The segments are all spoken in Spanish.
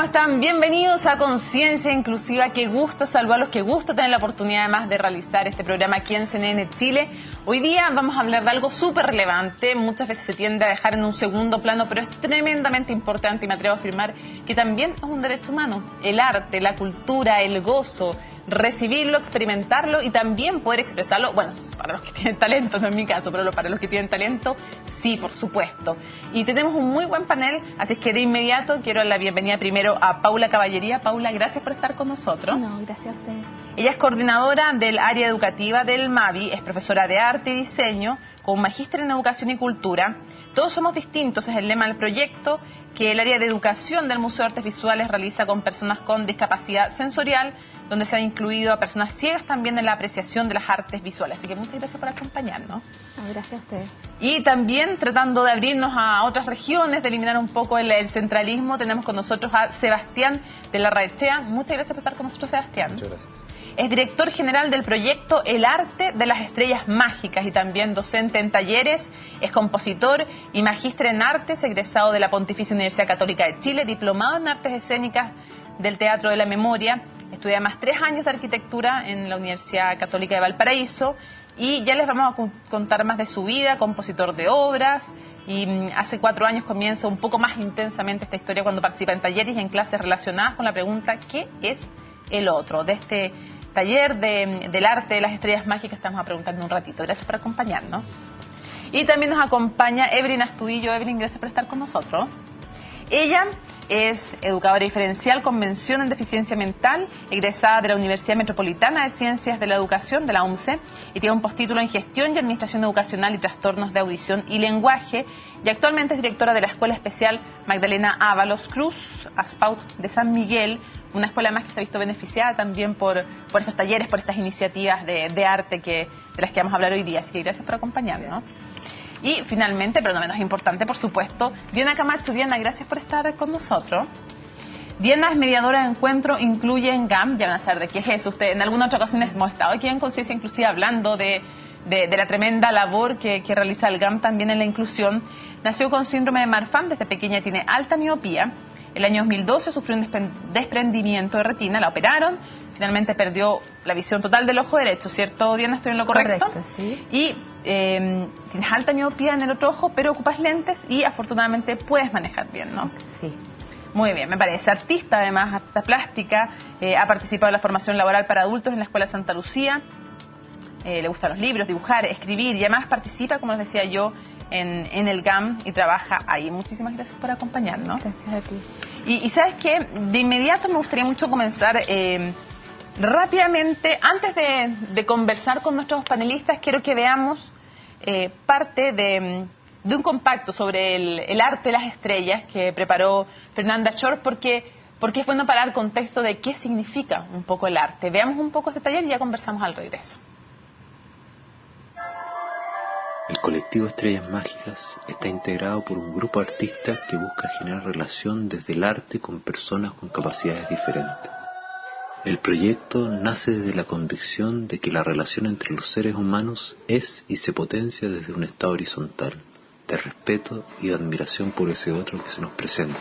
¿Cómo están? Bienvenidos a Conciencia Inclusiva. Qué gusto saludarlos, qué gusto tener la oportunidad además de realizar este programa aquí en CNN Chile. Hoy día vamos a hablar de algo súper relevante, muchas veces se tiende a dejar en un segundo plano, pero es tremendamente importante y me atrevo a afirmar que también es un derecho humano. El arte, la cultura, el gozo, recibirlo, experimentarlo y también poder expresarlo, bueno, para los que tienen talento, no es mi caso, pero para los que tienen talento, sí, por supuesto. Y tenemos un muy buen panel, así es que de inmediato quiero dar la bienvenida primero a Paula Caballería. Paula, gracias por estar con nosotros. No, gracias a ustedes. Ella es coordinadora del área educativa del MAVI, es profesora de arte y diseño, con magíster en educación y cultura. Todos somos distintos, es el lema del proyecto que el área de educación del Museo de Artes Visuales realiza con personas con discapacidad sensorial, donde se ha incluido a personas ciegas también en la apreciación de las artes visuales. Así que muchas gracias por acompañarnos. Gracias a ustedes. Y también tratando de abrirnos a otras regiones, de eliminar un poco el centralismo, tenemos con nosotros a Sebastián de la Raechea. Muchas gracias por estar con nosotros, Sebastián. Muchas gracias. Es director general del proyecto El Arte de las Estrellas Mágicas y también docente en talleres, es compositor y magíster en artes, egresado de la Pontificia Universidad Católica de Chile, diplomado en artes escénicas del Teatro de la Memoria, estudia más 3 años de arquitectura en la Universidad Católica de Valparaíso y ya les vamos a contar más de su vida, compositor de obras, y hace 4 años comienza un poco más intensamente esta historia cuando participa en talleres y en clases relacionadas con la pregunta ¿qué es el otro? De este taller del arte de las estrellas mágicas estamos a preguntar en un ratito. Gracias por acompañarnos. Y también nos acompaña Evelyn Astudillo. Evelyn, gracias por estar con nosotros. Ella es educadora diferencial con mención en deficiencia mental, egresada de la Universidad Metropolitana de Ciencias de la Educación, de la UMCE, y tiene un postítulo en Gestión y Administración Educacional y Trastornos de Audición y Lenguaje, y actualmente es directora de la Escuela Especial Magdalena Ábalos Cruz, ASPAUT de San Miguel, una escuela más que se ha visto beneficiada también por estos talleres, por estas iniciativas de arte de las que vamos a hablar hoy día. Así que gracias por acompañarnos. Y finalmente, pero no menos importante, por supuesto, Diana Camacho. Diana, gracias por estar con nosotros. Diana es mediadora de encuentro Incluye en GAM. Ya van a saber de qué es eso. Usted, en alguna otra ocasión hemos estado aquí en Conciencia Inclusiva hablando de la tremenda labor que realiza el GAM también en la inclusión. Nació con síndrome de Marfan, desde pequeña tiene alta miopía. El año 2012 sufrió un desprendimiento de retina, la operaron, finalmente perdió la visión total del ojo derecho, ¿cierto, Diana? ¿Estoy en lo correcto? Correcto, sí. Y tienes alta miopía en el otro ojo, pero ocupas lentes y afortunadamente puedes manejar bien, ¿no? Sí. Muy bien, me parece. Artista además, artista plástica, ha participado en la formación laboral para adultos en la Escuela Santa Lucía, le gustan los libros, dibujar, escribir y además participa, como les decía yo, en el GAM y trabaja ahí. Muchísimas gracias por acompañarnos. Gracias a ti. Y sabes qué, de inmediato me gustaría mucho comenzar rápidamente, antes de conversar con nuestros panelistas, quiero que veamos parte de un compacto sobre el arte de las estrellas que preparó Fernanda Shore, porque es bueno para dar contexto de qué significa un poco el arte. Veamos un poco este taller y ya conversamos al regreso. El colectivo Estrellas Mágicas está integrado por un grupo de artistas que busca generar relación desde el arte con personas con capacidades diferentes. El proyecto nace desde la convicción de que la relación entre los seres humanos es y se potencia desde un estado horizontal, de respeto y de admiración por ese otro que se nos presenta.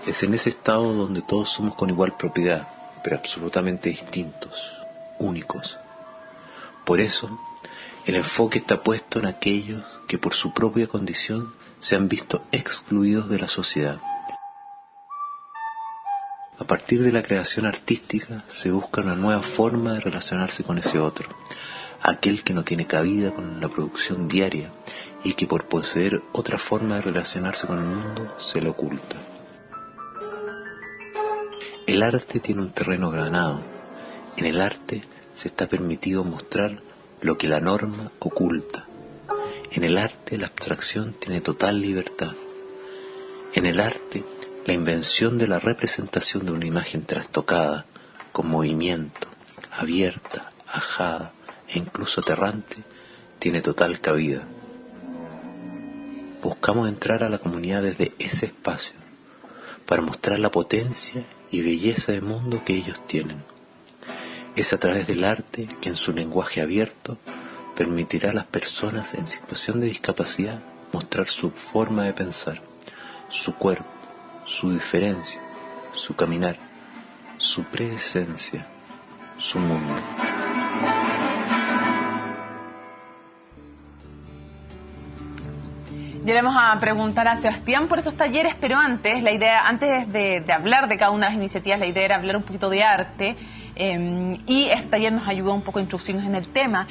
Es en ese estado donde todos somos con igual propiedad, pero absolutamente distintos, únicos. Por eso, el enfoque está puesto en aquellos que por su propia condición se han visto excluidos de la sociedad. A partir de la creación artística se busca una nueva forma de relacionarse con ese otro, aquel que no tiene cabida con la producción diaria y que por poseer otra forma de relacionarse con el mundo se le oculta. El arte tiene un terreno ganado. En el arte se está permitido mostrar lo que la norma oculta. En el arte la abstracción tiene total libertad. En el arte la invención de la representación de una imagen trastocada, con movimiento, abierta, ajada e incluso aterrante, tiene total cabida. Buscamos entrar a la comunidad desde ese espacio, para mostrar la potencia y belleza de mundo que ellos tienen. Es a través del arte que en su lenguaje abierto permitirá a las personas en situación de discapacidad mostrar su forma de pensar, su cuerpo, su diferencia, su caminar, su presencia, su mundo. Ya le vamos a preguntar a Sebastián por estos talleres, pero antes, la idea, antes de hablar de cada una de las iniciativas, la idea era hablar un poquito de arte, y este taller nos ayudó un poco a introducirnos en el tema.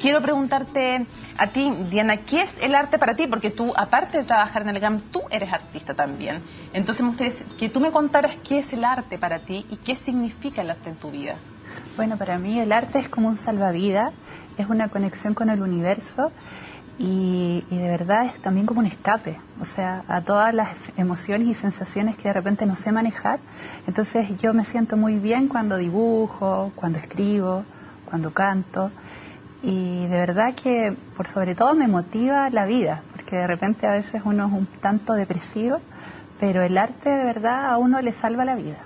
Quiero preguntarte a ti, Diana, ¿qué es el arte para ti? Porque tú, aparte de trabajar en el GAM, tú eres artista también. Entonces me gustaría que tú me contaras qué es el arte para ti y qué significa el arte en tu vida. Bueno, para mí el arte es como un salvavidas, es una conexión con el universo y de verdad es también como un escape, o sea, a todas las emociones y sensaciones que de repente no sé manejar. Entonces yo me siento muy bien cuando dibujo, cuando escribo, cuando canto, y de verdad que por sobre todo me motiva la vida, porque de repente a veces uno es un tanto depresivo, pero el arte de verdad a uno le salva la vida.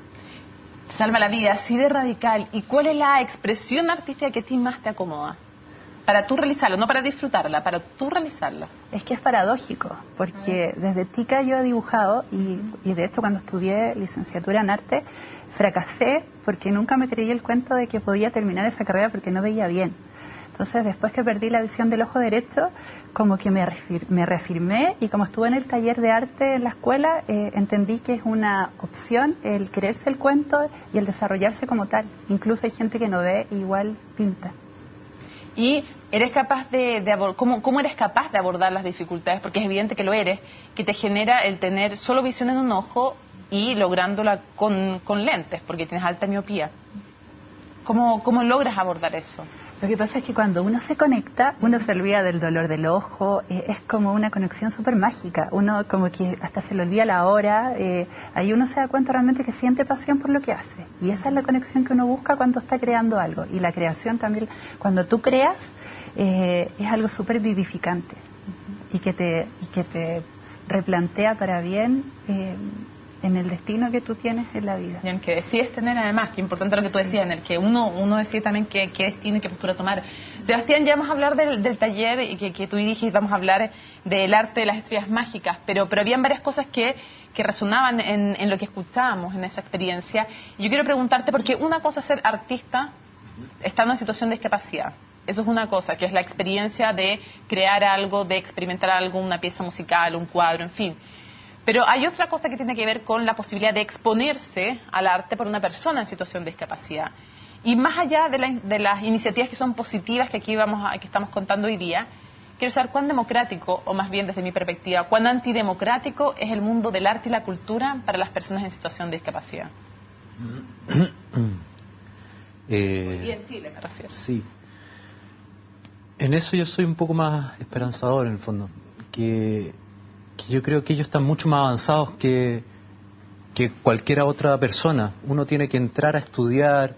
Salva la vida, así de radical. ¿Y cuál es la expresión artística que a ti más te acomoda? Para tú realizarla, no para disfrutarla, para tú realizarla. Es que es paradójico, porque desde chica yo he dibujado y de hecho cuando estudié licenciatura en arte fracasé porque nunca me creí el cuento de que podía terminar esa carrera porque no veía bien. Entonces después que perdí la visión del ojo derecho, como que me reafirmé y como estuve en el taller de arte en la escuela, entendí que es una opción el creerse el cuento y el desarrollarse como tal. Incluso hay gente que no ve e igual pinta. Y eres capaz ¿cómo eres capaz de abordar las dificultades? Porque es evidente que lo eres, que te genera el tener solo visión en un ojo y lográndola con lentes, porque tienes alta miopía. ¿Cómo logras abordar eso? Lo que pasa es que cuando uno se conecta, uno se olvida del dolor del ojo, es como una conexión súper mágica, uno como que hasta se le olvida la hora, ahí uno se da cuenta realmente que siente pasión por lo que hace, y esa es la conexión que uno busca cuando está creando algo, y la creación también, cuando tú creas, es algo súper vivificante, y que te replantea para bien en el destino que tú tienes en la vida. Y en que decides tener, además, que importante lo que tú decías, en el que uno decide también qué destino y qué postura tomar. Sebastián, ya vamos a hablar del taller y que tú diriges, vamos a hablar del arte de las estrellas mágicas, pero habían varias cosas que resonaban en lo que escuchábamos en esa experiencia. Y yo quiero preguntarte, porque una cosa es ser artista estando en situación de discapacidad. Eso es una cosa, que es la experiencia de crear algo, de experimentar algo, una pieza musical, un cuadro, en fin. Pero hay otra cosa que tiene que ver con la posibilidad de exponerse al arte por una persona en situación de discapacidad. Y más allá de las iniciativas que son positivas que aquí que estamos contando hoy día, quiero saber cuán democrático, o más bien desde mi perspectiva, cuán antidemocrático es el mundo del arte y la cultura para las personas en situación de discapacidad. Y en Chile me refiero. Sí. En eso yo soy un poco más esperanzador en el fondo, que yo creo que ellos están mucho más avanzados que cualquier otra persona. Uno tiene que entrar a estudiar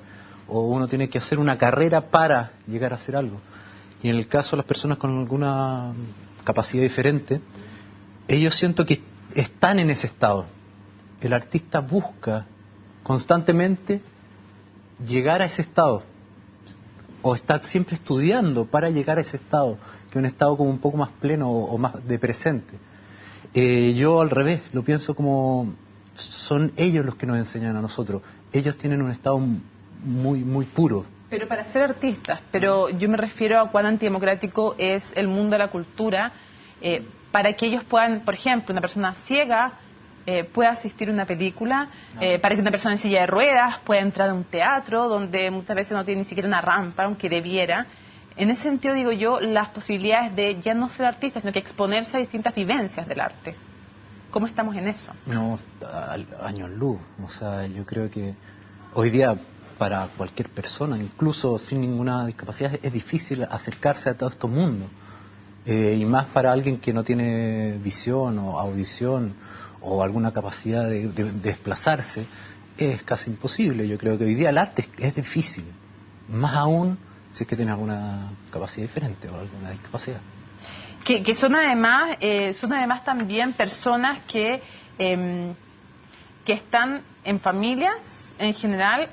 o uno tiene que hacer una carrera para llegar a hacer algo. Y en el caso de las personas con alguna capacidad diferente, ellos siento que están en ese estado. El artista busca constantemente llegar a ese estado o está siempre estudiando para llegar a ese estado, que es un estado como un poco más pleno o más de presente. Yo al revés, lo pienso como son ellos los que nos enseñan a nosotros. Ellos tienen un estado muy, muy puro. Pero para ser artistas, pero yo me refiero a cuán antidemocrático es el mundo de la cultura, para que ellos puedan, por ejemplo, una persona ciega pueda asistir a una película, para que una persona en silla de ruedas pueda entrar a un teatro donde muchas veces no tiene ni siquiera una rampa, aunque debiera. En ese sentido, digo yo, las posibilidades de ya no ser artista, sino que exponerse a distintas vivencias del arte. ¿Cómo estamos en eso? No, años luz. O sea, yo creo que hoy día para cualquier persona, incluso sin ninguna discapacidad, es difícil acercarse a todo este mundo. Y más para alguien que no tiene visión o audición o alguna capacidad de desplazarse, es casi imposible. Yo creo que hoy día el arte es difícil. Más aún si es que tiene alguna capacidad diferente o alguna discapacidad. Que son además también personas que están en familias, en general,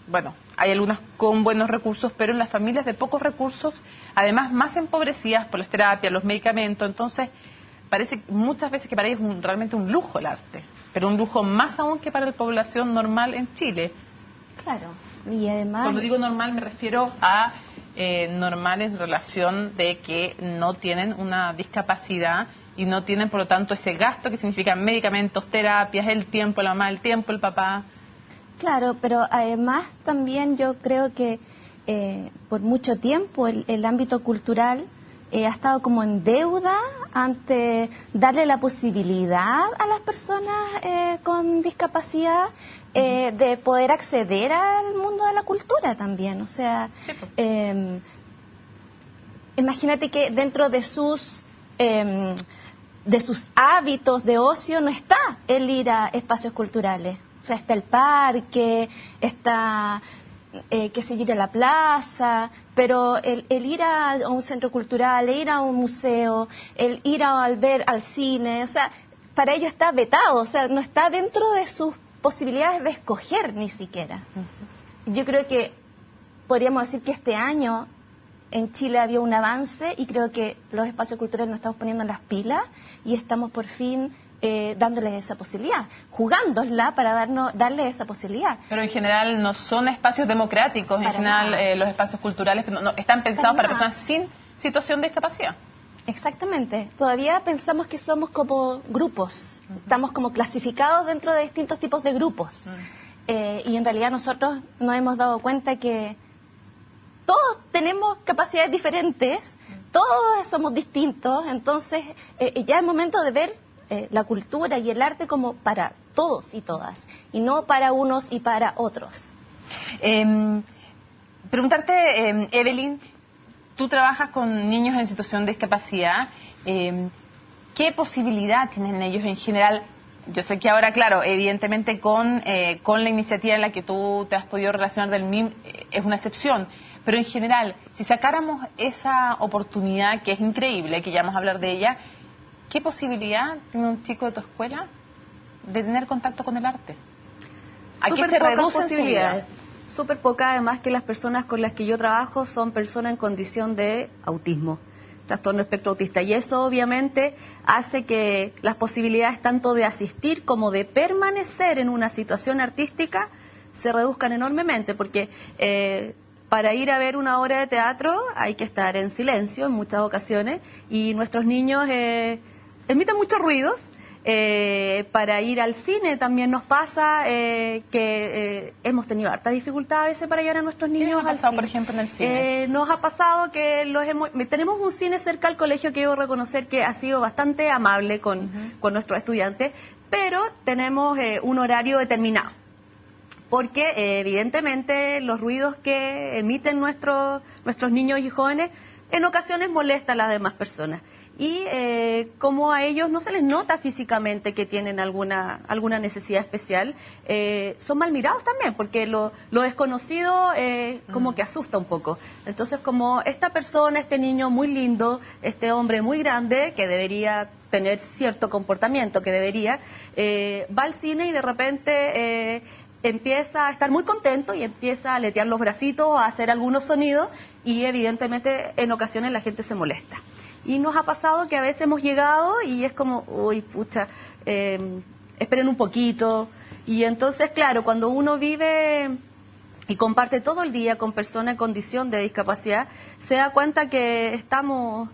bueno, hay algunas con buenos recursos, pero en las familias de pocos recursos, además más empobrecidas por las terapias, los medicamentos, entonces parece muchas veces que para ellos es realmente un lujo el arte, pero un lujo más aún que para la población normal en Chile. Claro, y además... Cuando digo normal me refiero a normal en relación de que no tienen una discapacidad y no tienen por lo tanto ese gasto que significa medicamentos, terapias, el tiempo, la mamá, el tiempo, el papá. Claro, pero además también yo creo que por mucho tiempo el ámbito cultural ha estado como en deuda ante darle la posibilidad a las personas con discapacidad de poder acceder al mundo de la cultura también. O sea, Sí, pues. Imagínate que dentro de sus hábitos de ocio no está el ir a espacios culturales. O sea, está el parque, está, qué sé yo, ir a la plaza, pero el ir a un centro cultural, el ir a un museo, el ir al ver al cine, o sea, para ellos está vetado, o sea, no está dentro de sus posibilidades de escoger ni siquiera. Yo creo que podríamos decir que este año en Chile había un avance y creo que los espacios culturales nos estamos poniendo en las pilas y estamos por fin dándoles esa posibilidad, jugándola para darle esa posibilidad. Pero en general no son espacios democráticos, en Para general nada. Los espacios culturales no, están pensados para nada. personas sin situación de discapacidad. Exactamente. Todavía pensamos que somos como grupos, estamos como clasificados dentro de distintos tipos de grupos. Y en realidad nosotros nos hemos dado cuenta que todos tenemos capacidades diferentes, todos somos distintos, entonces ya es momento de ver la cultura y el arte como para todos y todas, y no para unos y para otros. Preguntarte, Evelyn, tú trabajas con niños en situación de discapacidad, ¿qué posibilidad tienen ellos en general? Yo sé que ahora, claro, evidentemente con la iniciativa en la que tú te has podido relacionar del MIM es una excepción, pero en general, si sacáramos esa oportunidad que es increíble, que ya vamos a hablar de ella, ¿qué posibilidad tiene un chico de tu escuela de tener contacto con el arte? ¿A qué se reducen posibilidades? Súper poca, además que las personas con las que yo trabajo son personas en condición de autismo, trastorno espectro autista, y eso obviamente hace que las posibilidades tanto de asistir como de permanecer en una situación artística se reduzcan enormemente, porque para ir a ver una obra de teatro hay que estar en silencio en muchas ocasiones y nuestros niños emiten muchos ruidos. Para ir al cine también nos pasa que hemos tenido harta dificultad a veces para llevar a nuestros niños ¿Qué nos ha al pasado, cine? por ejemplo, en el cine? Nos ha pasado que tenemos un cine cerca al colegio que debo reconocer que ha sido bastante amable con nuestros estudiantes, pero tenemos un horario determinado, porque evidentemente los ruidos que emiten nuestros niños y jóvenes en ocasiones molestan a las demás personas. Y como a ellos no se les nota físicamente que tienen alguna necesidad especial, son mal mirados también, porque lo desconocido como que asusta un poco. Entonces, como esta persona, este niño muy lindo, este hombre muy grande, que debería tener cierto comportamiento, que debería, va al cine y de repente empieza a estar muy contento y empieza a aletear los bracitos, a hacer algunos sonidos, y evidentemente en ocasiones la gente se molesta. Y nos ha pasado que a veces hemos llegado y es como, uy, pucha, esperen un poquito. Y entonces, claro, cuando uno vive y comparte todo el día con personas en condición de discapacidad, se da cuenta que estamos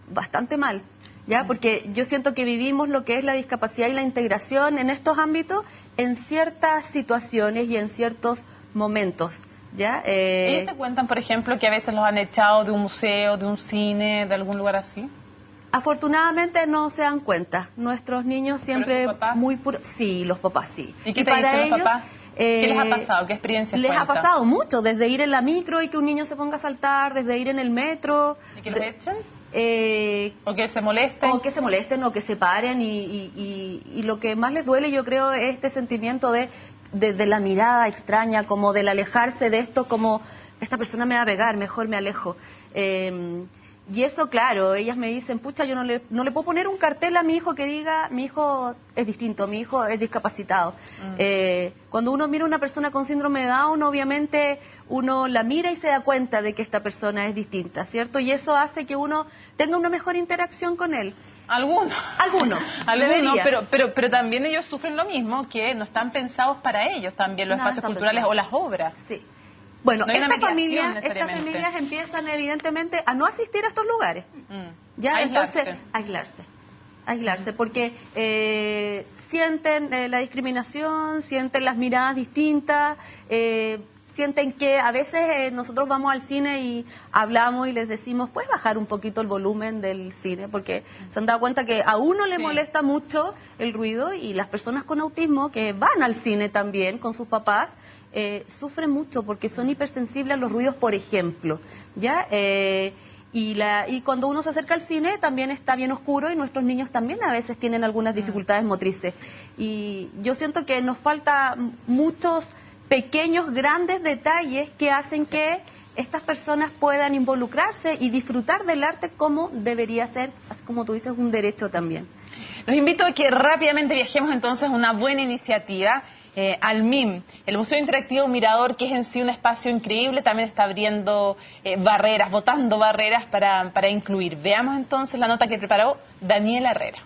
bastante mal, ¿ya? Porque yo siento que vivimos lo que es la discapacidad y la integración en estos ámbitos en ciertas situaciones y en ciertos momentos. ¿Ya? ¿Ellos te cuentan, por ejemplo, que a veces los han echado de un museo, de un cine, de algún lugar así? Afortunadamente no se dan cuenta. Nuestros niños siempre ¿Pero sus papás? muy puros. Sí, los papás sí. ¿Y qué te dicen los papás? ¿Qué les ha pasado? ¿Qué experiencias Les ha cuentan? pasado mucho, desde ir en la micro y que un niño se ponga a saltar, desde ir en el metro. ¿Y que los echen? ¿O que se molesten? O que se paren y lo que más les duele, yo creo, es este sentimiento de la mirada extraña, como del alejarse de esto, como esta persona me va a pegar, mejor me alejo. Y eso, claro, ellas me dicen, pucha, yo no le puedo poner un cartel a mi hijo que diga, mi hijo es distinto, mi hijo es discapacitado. Cuando uno mira a una persona con síndrome de Down, obviamente uno la mira y se da cuenta de que esta persona es distinta, ¿cierto? Y eso hace que uno tenga una mejor interacción con él. Algunos, pero también ellos sufren lo mismo, que no están pensados para ellos también los espacios culturales o las obras. Sí. Bueno, no hay estas familias empiezan evidentemente a no asistir a estos lugares. Ya, entonces, aislarse, porque sienten la discriminación, sienten las miradas distintas, sienten que a veces nosotros vamos al cine y hablamos y les decimos, ¿puedes bajar un poquito el volumen del cine? Porque se han dado cuenta que a uno le molesta mucho el ruido, y las personas con autismo que van al cine también con sus papás sufren mucho porque son hipersensibles a los ruidos, por ejemplo, ¿ya? Y cuando uno se acerca al cine también está bien oscuro, y nuestros niños también a veces tienen algunas dificultades motrices. Y yo siento que nos falta muchos pequeños, grandes detalles que hacen que estas personas puedan involucrarse y disfrutar del arte como debería ser, así como tú dices, un derecho también. Los invito a que rápidamente viajemos entonces a una buena iniciativa, al MIM, el Museo Interactivo Mirador, que es en sí un espacio increíble, también está abriendo barreras, botando barreras para incluir. Veamos entonces la nota que preparó Daniela Herrera.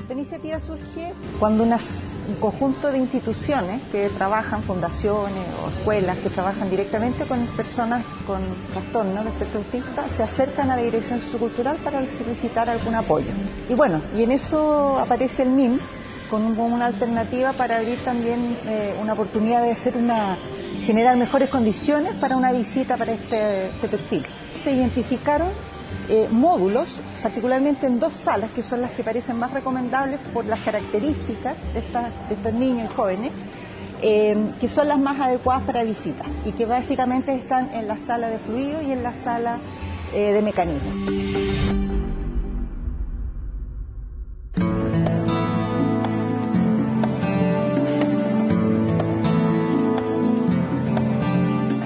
La iniciativa surge cuando un conjunto de instituciones que trabajan, fundaciones o escuelas que trabajan directamente con personas con trastorno de espectro autista, se acercan a la Dirección Sociocultural para solicitar algún apoyo. Y bueno, y en eso aparece el MIM con una alternativa para abrir también una oportunidad de generar mejores condiciones para una visita para este perfil. Se identificaron módulos, particularmente en 2 salas, que son las que parecen más recomendables por las características de estos niños y jóvenes, que son las más adecuadas para visitar, y que básicamente están en la sala de fluido y en la sala de mecanismo.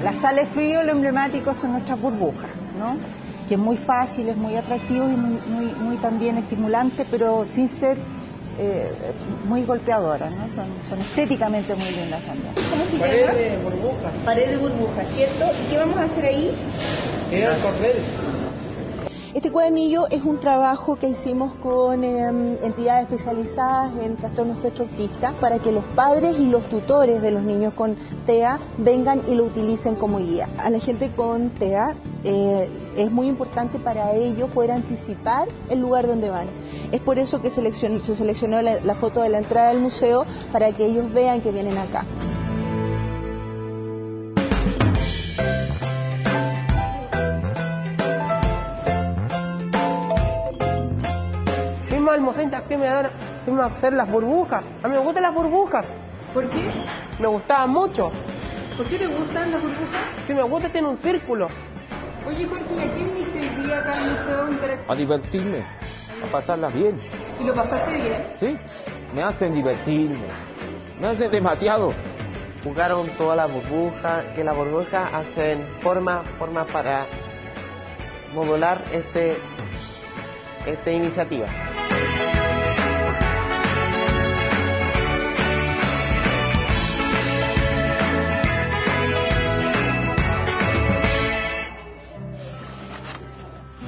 La sala de fluido, lo emblemático son nuestras burbujas, ¿no? Que es muy fácil, es muy atractivo y muy también estimulante, pero sin ser muy golpeadora, ¿no? Son estéticamente muy lindas también. ¿Cómo se llama? Pared de burbujas. Pared de burbujas, ¿cierto? ¿Y qué vamos a hacer ahí? Era el cordel. Este cuadernillo es un trabajo que hicimos con entidades especializadas en trastorno espectro autista para que los padres y los tutores de los niños con TEA vengan y lo utilicen como guía. A la gente con TEA es muy importante para ellos poder anticipar el lugar donde van. Es por eso que se seleccionó la foto de la entrada del museo, para que ellos vean que vienen acá. Al Museo Interactivo Mirador fuimos a hacer las burbujas. A mí me gustan las burbujas. ¿Por qué? Me gustaban mucho. ¿Por qué te gustan las burbujas? Si me gusta, tiene un círculo. Oye, Jorge, ¿y a qué viniste hoy día acá al Museo Interactivo? A divertirme, a pasarlas bien. ¿Y lo pasaste bien? Sí, me hacen divertirme, me hacen demasiado. Jugaron todas las burbujas, que las burbujas hacen forma para modular esta iniciativa.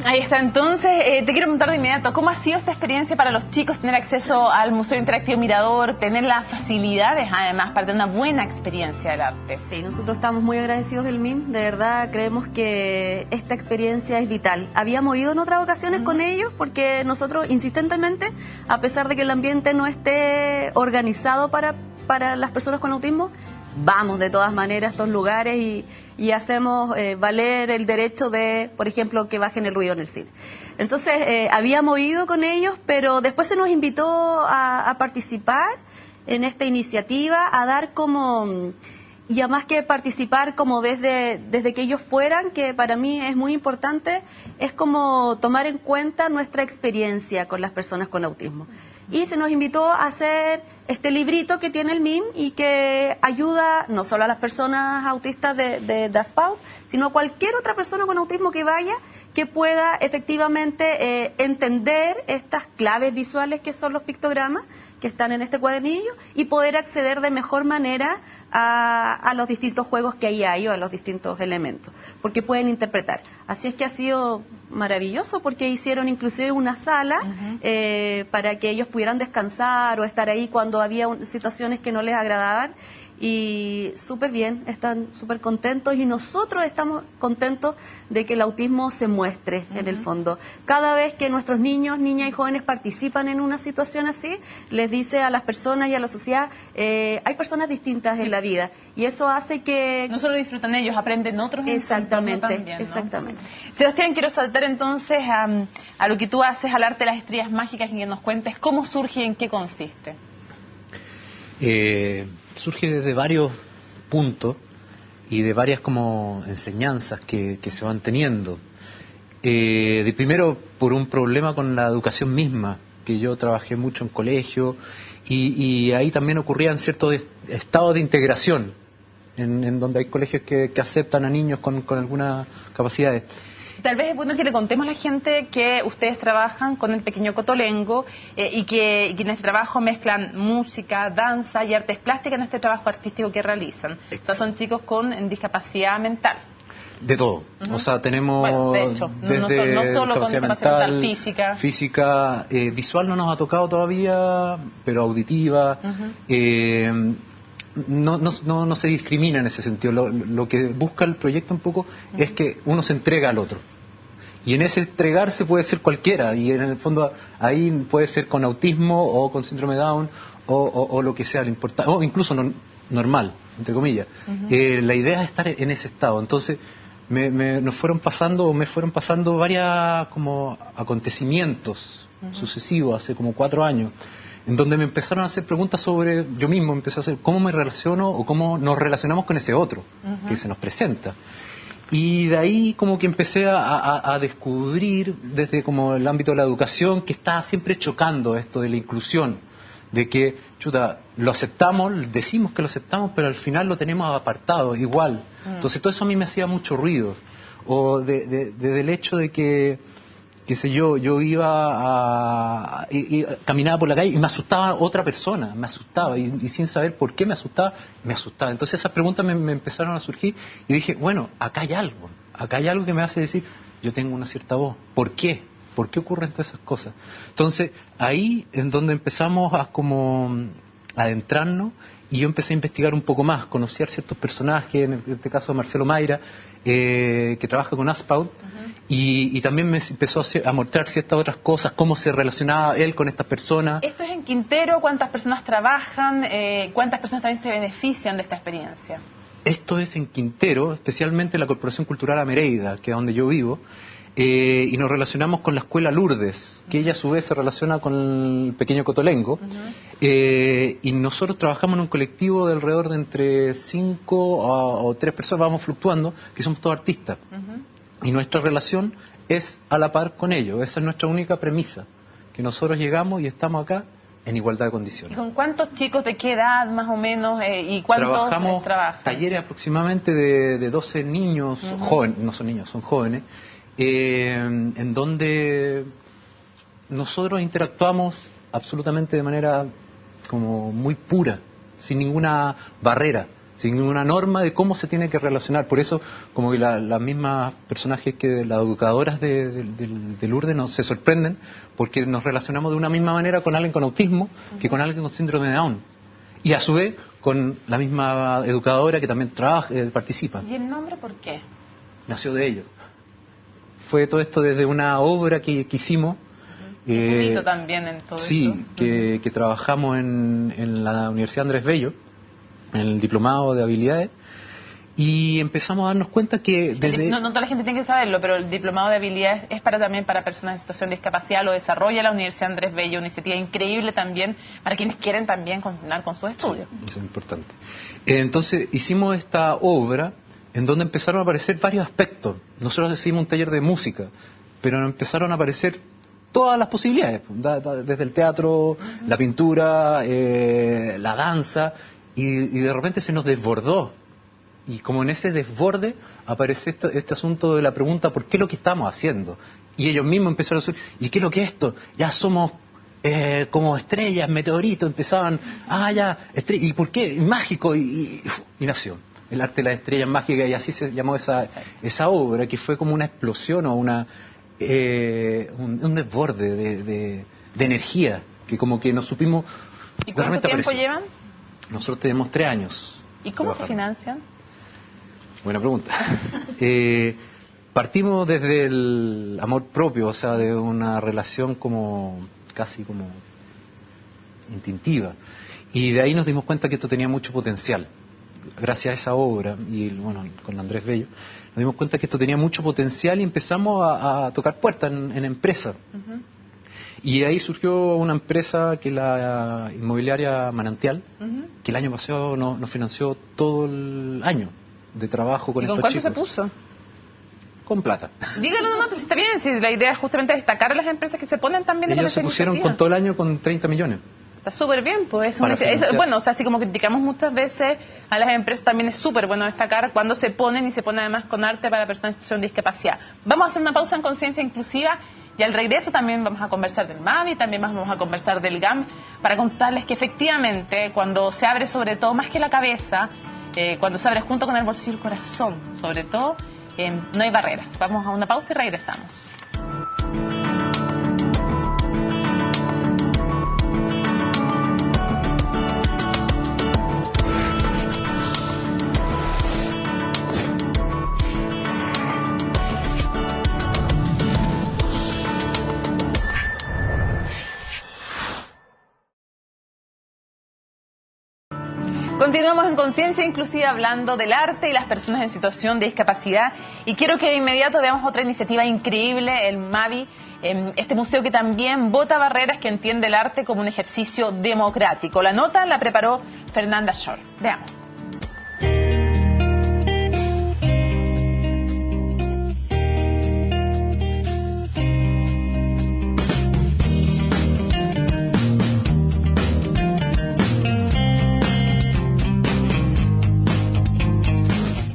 Ahí está, entonces, te quiero preguntar de inmediato, ¿cómo ha sido esta experiencia para los chicos tener acceso al Museo Interactivo Mirador, tener las facilidades además para tener una buena experiencia del arte? Sí, nosotros estamos muy agradecidos del MIM, de verdad creemos que esta experiencia es vital. Habíamos ido en otras ocasiones con ellos porque nosotros insistentemente, a pesar de que el ambiente no esté organizado para las personas con autismo, vamos de todas maneras a estos lugares y hacemos valer el derecho de, por ejemplo, que bajen el ruido en el cine. Entonces, habíamos ido con ellos, pero después se nos invitó a participar en esta iniciativa, a dar como, y además que participar como desde que ellos fueran, que para mí es muy importante, es como tomar en cuenta nuestra experiencia con las personas con autismo. Y se nos invitó a hacer este librito que tiene el MIM y que ayuda no solo a las personas autistas de DASPAU, sino a cualquier otra persona con autismo que vaya, que pueda efectivamente entender estas claves visuales que son los pictogramas que están en este cuadernillo y poder acceder de mejor manera a los distintos juegos que ahí hay o a los distintos elementos, porque pueden interpretar. Así es que ha sido maravilloso porque hicieron inclusive una sala para que ellos pudieran descansar o estar ahí cuando había situaciones que no les agradaban. Y súper bien, están súper contentos y nosotros estamos contentos de que el autismo se muestre en el fondo. Cada vez que nuestros niños, niñas y jóvenes participan en una situación así, les dice a las personas y a la sociedad, hay personas distintas en la vida y eso hace que... No solo disfrutan ellos, aprenden otros en su entorno también, ¿no? Exactamente. Sebastián, quiero saltar entonces a lo que tú haces, al arte de las estrellas mágicas y que nos cuentes cómo surge y en qué consiste. Surge desde varios puntos y de varias como enseñanzas que se van teniendo. De primero, por un problema con la educación misma, que yo trabajé mucho en colegio y ahí también ocurrían ciertos estados de integración, en donde hay colegios que aceptan a niños con algunas capacidades. Tal vez es bueno que le contemos a la gente que ustedes trabajan con el Pequeño Cotolengo y que en este trabajo mezclan música, danza y artes plásticas en este trabajo artístico que realizan. O sea, son chicos con discapacidad mental. De todo. O sea, tenemos bueno, de hecho, desde no solo con discapacidad mental, física, visual no nos ha tocado todavía, pero auditiva. No se discrimina en ese sentido. Lo que busca el proyecto un poco es que uno se entrega al otro. Y en ese entregarse puede ser cualquiera. Y en el fondo ahí puede ser con autismo o con síndrome de Down o lo que sea, lo importante, o incluso normal, entre comillas. La idea es estar en ese estado. Entonces me fueron pasando varias como acontecimientos sucesivos hace como 4 años. En donde me empezaron a hacer preguntas sobre, yo mismo empecé a hacer cómo me relaciono o cómo nos relacionamos con ese otro que se nos presenta. Y de ahí como que empecé a descubrir desde como el ámbito de la educación que está siempre chocando esto de la inclusión, de que, lo aceptamos, decimos que lo aceptamos, pero al final lo tenemos apartado igual. Entonces todo eso a mí me hacía mucho ruido. O desde el hecho de que qué sé yo iba caminaba por la calle y me asustaba otra persona, me asustaba y sin saber por qué me asustaba. Entonces esas preguntas me empezaron a surgir y dije, bueno, acá hay algo que me hace decir, yo tengo una cierta voz, ¿por qué? ¿Por qué ocurren todas esas cosas? Entonces ahí es donde empezamos a adentrarnos y yo empecé a investigar un poco más, conocí a ciertos personajes, en este caso Marcelo Mayra, que trabaja con Aspaud. Y también me empezó a mostrar ciertas otras cosas, cómo se relacionaba él con estas personas. ¿Esto es en Quintero? ¿Cuántas personas trabajan? ¿Cuántas personas también se benefician de esta experiencia? Esto es en Quintero, especialmente la Corporación Cultural Amereida, que es donde yo vivo, y nos relacionamos con la Escuela Lourdes, que ella a su vez se relaciona con el Pequeño Cotolengo, y nosotros trabajamos en un colectivo de alrededor de entre 5 o 3 personas, vamos fluctuando, que somos todos artistas. Y nuestra relación es a la par con ellos. Esa es nuestra única premisa, que nosotros llegamos y estamos acá en igualdad de condiciones. ¿Y con cuántos chicos de qué edad más o menos y cuántos trabajan? Talleres aproximadamente de 12 niños, jóvenes, no son niños, son jóvenes, en donde nosotros interactuamos absolutamente de manera como muy pura, sin ninguna barrera, sin ninguna norma de cómo se tiene que relacionar. Por eso, como que las mismas personajes que las educadoras de Lourdes se sorprenden, porque nos relacionamos de una misma manera con alguien con autismo que con alguien con síndrome de Down. Y a su vez, con la misma educadora que también participa. ¿Y el nombre por qué? Nació de ello. Fue todo esto desde una obra que hicimos. También en todo sí, esto. Que trabajamos en la Universidad Andrés Bello, en el diplomado de habilidades, y empezamos a darnos cuenta que no toda la gente tiene que saberlo, pero el diplomado de habilidades es también para personas en situación de discapacidad, lo desarrolla la Universidad Andrés Bello, una iniciativa increíble también para quienes quieren también continuar con sus estudios. Sí, eso es importante. Entonces hicimos esta obra en donde empezaron a aparecer varios aspectos. Nosotros hicimos un taller de música, pero empezaron a aparecer todas las posibilidades, desde el teatro, la pintura, la danza, y de repente se nos desbordó. Y como en ese desborde aparece este asunto de la pregunta, ¿por qué lo que estamos haciendo? Y ellos mismos empezaron a decir, ¿y qué es lo que es esto? Ya somos como estrellas, meteoritos, empezaban, ¿y por qué? Mágico, y nació el arte de las estrellas mágicas, y así se llamó esa obra, que fue como una explosión o un desborde de energía, que como que nos supimos... ¿Y cuánto tiempo llevan? Nosotros tenemos 3 años. ¿Y cómo se financian? Buena pregunta. Partimos desde el amor propio, o sea, de una relación casi como instintiva. Y de ahí nos dimos cuenta que esto tenía mucho potencial. Gracias a esa obra, y bueno, con Andrés Bello, nos dimos cuenta que esto tenía mucho potencial y empezamos a tocar puertas en empresas. Uh-huh. Y de ahí surgió una empresa que es la inmobiliaria Manantial, uh-huh, que el año pasado nos financió todo el año de trabajo con estos chicos. ¿Y con cuánto se puso? Con plata. Dígalo nomás, pues está bien, si la idea es justamente destacar a las empresas que se ponen también... Ellos se pusieron con todo el año con 30 millones. Está súper bien, pues. Bueno, o sea, así como criticamos muchas veces a las empresas, también es súper bueno destacar cuando se ponen, y se ponen además con arte para personas en situación de discapacidad. Vamos a hacer una pausa en Conciencia Inclusiva, y al regreso también vamos a conversar del MAVI, también vamos a conversar del GAM, para contarles que efectivamente cuando se abre, sobre todo, más que la cabeza, cuando se abre junto con el bolsillo y el corazón, sobre todo, no hay barreras. Vamos a una pausa y regresamos. Continuamos en Conciencia Inclusiva hablando del arte y las personas en situación de discapacidad, y quiero que de inmediato veamos otra iniciativa increíble, el MAVI, este museo que también bota barreras, que entiende el arte como un ejercicio democrático. La nota la preparó Fernanda Shore. Veamos.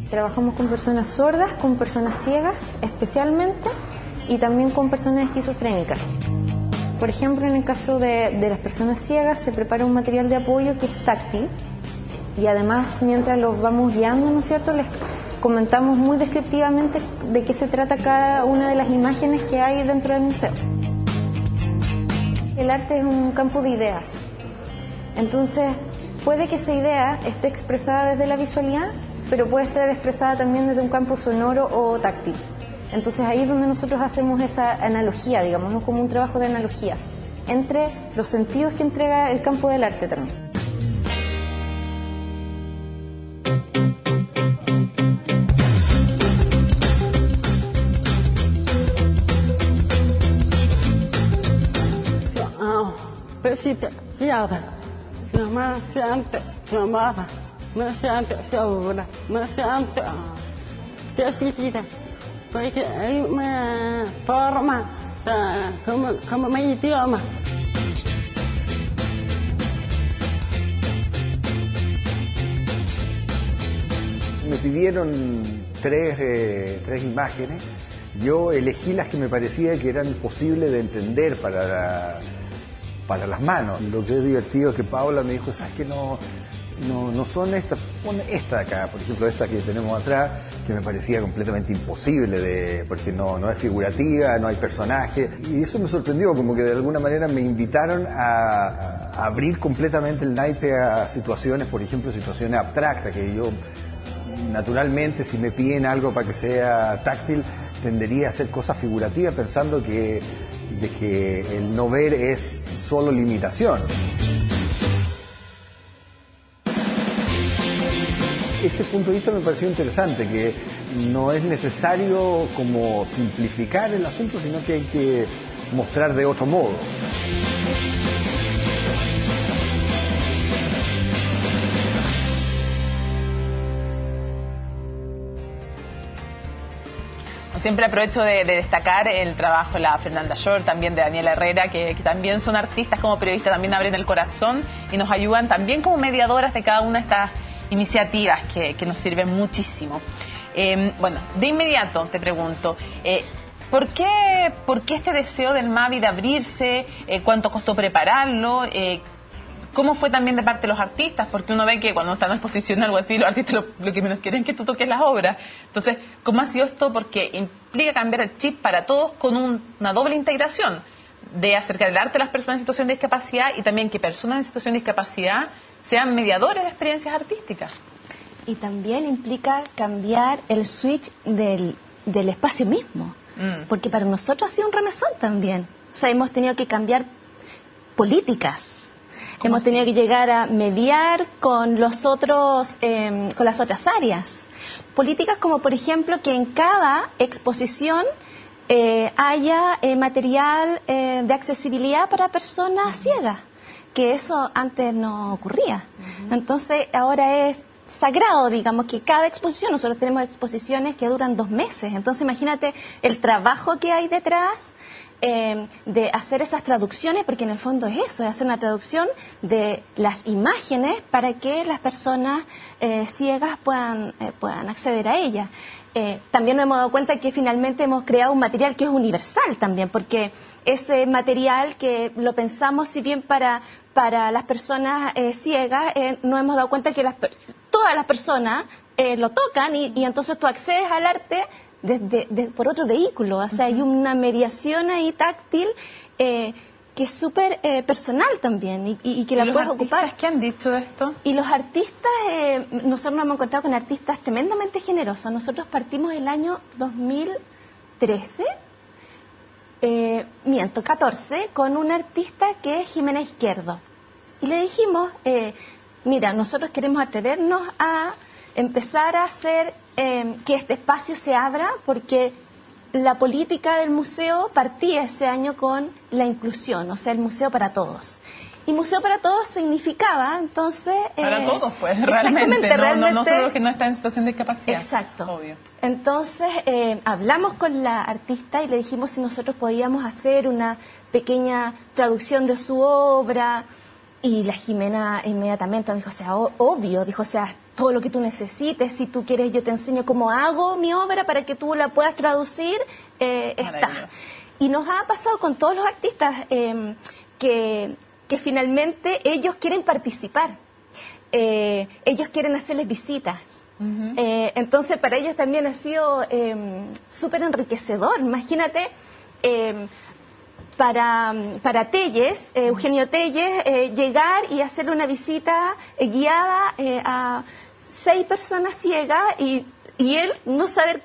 Trabajamos con personas sordas, con personas ciegas especialmente, y también con personas esquizofrénicas. Por ejemplo, en el caso de las personas ciegas se prepara un material de apoyo que es táctil, y además mientras los vamos guiando, ¿no es cierto?, les comentamos muy descriptivamente de qué se trata cada una de las imágenes que hay dentro del museo. El arte es un campo de ideas, entonces puede que esa idea esté expresada desde la visualidad, pero puede estar expresada también desde un campo sonoro o táctil. Entonces ahí es donde nosotros hacemos esa analogía, digamos, es como un trabajo de analogías entre los sentidos que entrega el campo del arte también. me siento segura, me siento decidida, porque hay una forma como mi idioma. Me pidieron tres imágenes. Yo elegí las que me parecía que eran posibles de entender para las manos. Lo que es divertido es que Paula me dijo, ¿sabes qué? No son estas, pon esta acá, por ejemplo, esta que tenemos atrás, que me parecía completamente imposible, porque no es figurativa, no hay personaje, y eso me sorprendió, como que de alguna manera me invitaron a abrir completamente el naipe a situaciones, por ejemplo, situaciones abstractas, que yo naturalmente, si me piden algo para que sea táctil, tendería a hacer cosas figurativas, pensando que el no ver es solo limitación. Ese punto de vista me pareció interesante, que no es necesario como simplificar el asunto, sino que hay que mostrar de otro modo. Siempre aprovecho de destacar el trabajo de la Fernanda Shore, también de Daniela Herrera, que también son artistas, como periodistas también abren el corazón y nos ayudan también como mediadoras de cada una de estas iniciativas que nos sirven muchísimo. Bueno, de inmediato te pregunto, ¿por qué este deseo del Mavi de abrirse? ¿Cuánto costó prepararlo? ¿Cómo fue también de parte de los artistas? Porque uno ve que cuando está en una exposición o algo así, los artistas lo que menos quieren es que tú toques las obras. Entonces, ¿cómo ha sido esto? Porque implica cambiar el chip para todos con una doble integración de acercar el arte a las personas en situación de discapacidad y también que personas en situación de discapacidad sean mediadores de experiencias artísticas. Y también implica cambiar el switch del espacio mismo, porque para nosotros ha sido un remesón también. O sea, hemos tenido que cambiar políticas. Hemos tenido que llegar a mediar con los otros, con las otras áreas. Políticas como, por ejemplo, que en cada exposición haya material de accesibilidad para personas ciegas, que eso antes no ocurría. Entonces, ahora es sagrado, digamos, que cada exposición, nosotros tenemos exposiciones que duran 2 meses. Entonces, imagínate el trabajo que hay detrás de hacer esas traducciones, porque en el fondo es eso, es hacer una traducción de las imágenes para que las personas ciegas puedan acceder a ellas. También nos hemos dado cuenta que finalmente hemos creado un material que es universal también, porque ese material que lo pensamos, si bien para las personas ciegas, nos hemos dado cuenta que todas las personas lo tocan y entonces tú accedes al arte por otro vehículo. O sea, hay una mediación ahí táctil que es súper personal también y que la puedes ocupar. ¿Y los artistas qué han dicho de esto? Y los artistas, nosotros nos hemos encontrado con artistas tremendamente generosos. Nosotros partimos el año 2013, 14, con un artista que es Jimena Izquierdo. Y le dijimos, mira, nosotros queremos atrevernos a empezar a hacer que este espacio se abra, porque la política del museo partía ese año con la inclusión, o sea, el museo para todos. Y museo para todos significaba, entonces... para todos, pues, realmente, no solo los que no están en situación de discapacidad. Exacto. Obvio. Entonces, hablamos con la artista y le dijimos si nosotros podíamos hacer una pequeña traducción de su obra, y la Jimena inmediatamente dijo, o sea, obvio, dijo, o sea, todo lo que tú necesites, si tú quieres yo te enseño cómo hago mi obra para que tú la puedas traducir, está. Y nos ha pasado con todos los artistas que finalmente ellos quieren participar, ellos quieren hacerles visitas. Entonces para ellos también ha sido súper enriquecedor. Imagínate, para Telles, Eugenio Telles, llegar y hacerle una visita guiada a 6 personas ciegas y él no saber